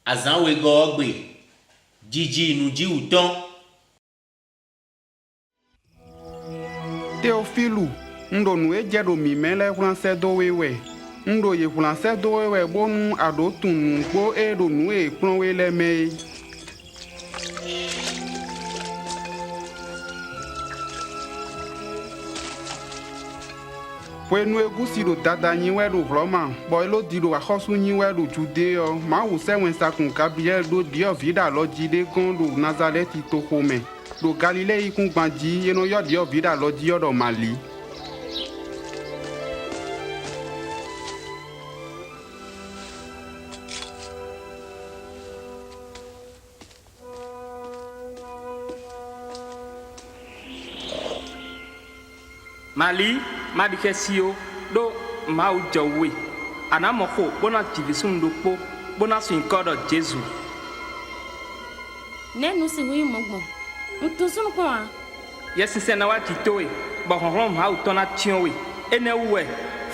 Azanwe gogbe. Jiji nuji uton. Teofilu, ndo nu eje do mi mele franse do wewe. Ndo ye franse do wewe bonu ado tunu gbo e do nu e plon we le me. Pwe nu egusi do dada nyi we do vloma, boy lo di do akhosu nyi we do jude yo, ma wu se wen sa kun Gabriel do dio vida lo jide kon do Nazareth to home. Do Galilei kun gbanji yeno yo dio vida lo di yo do Mali. Mali, madikesio, do mau jawe. Anamoko, bona tivisum dopo, bona swinkodo Jesu. Ne nous si oui mogbo. Ntusun ko a. Yesi na wati towe, ba honhom ha uton na tionwe. Ene uwe,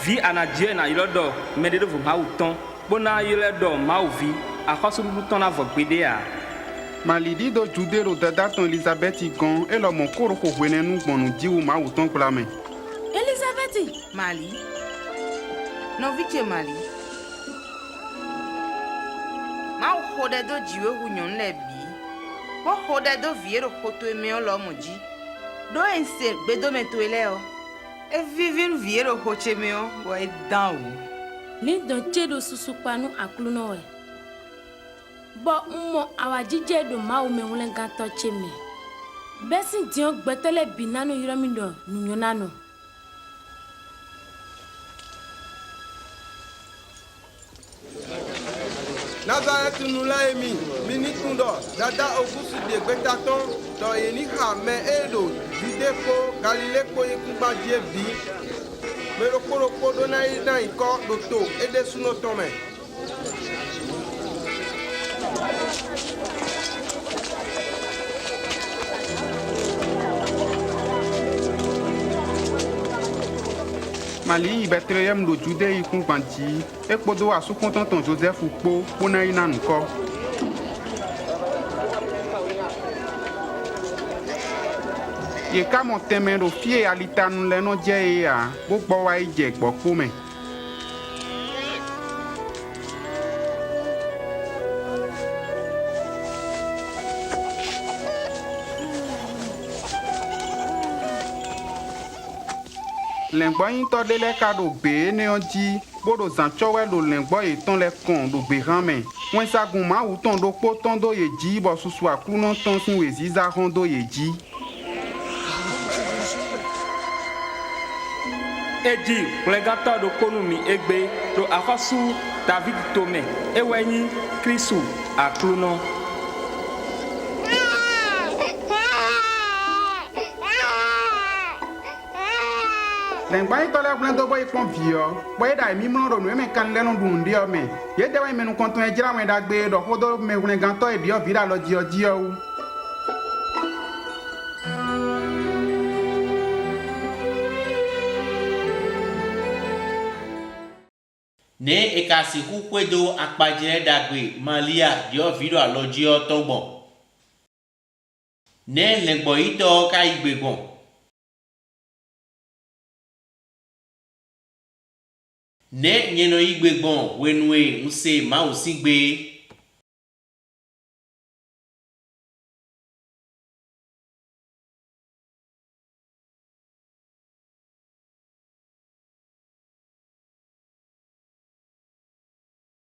vi anadie na ilodo, mededo vo ha uton, bona yiledo mau vi, akosu buton na vogbede a. Malidi do jude do dada ton Elizabeth igon, e lo mon koro ko hwene nu gbonu diwu ma uton kula me. Elizabeth, Mali. No viche Mali. Ma hode do jiwe hunyon lebi. Wo hode do viero koto eme olo moji. Do ense gbedo meto eleo. E vivin viero hoche meo wo e dan wo. li do chedo susupanu akluno we. Bo mmo awajije do ma o me wlen kan to cheme. Besin dion gbetele binanu yiramindo nunyonano. Nazareth nous l'a émis, minitundo, dada auguste de gbetaton, do yeni ha me edo, Judeko, Galileko yekumba dievi, merokoro do na ida iko doto, ede suno tome. Mali Bethlehem do jude ikun gbanji, e podo asu kontanton Joseph ukpo, pona ina nko. Ye ka mo teme do fie alitanu le no je e a, bo gbo wa ije gbo ko me. Lengbo yin to de le ka do be ne onji, bodo zan chowe do lengbo e ton le kon do be ran me. Wen sagun ma u ton do po ton do ye ji bo susu akru non ton sin we ziza ron do ye ji. Edi, plengato do konumi egbe, do akosu David Tome, ewenyi Kristu akluno. Lengba yin to le blen do boy pon vio, boy da mi mlo do no me kan le no dun di o me. Ye de wa me nu konton e jira wen da gbe do hodo me wlen gan to e dio vira lo ji o. Ne ekasiku kwedo akpajire dagbe Malia dio vido aloji otogbon. Ne lengbo ito ka igbegbon. Ne nyeno igbegbon wenwe nse ma osigbe.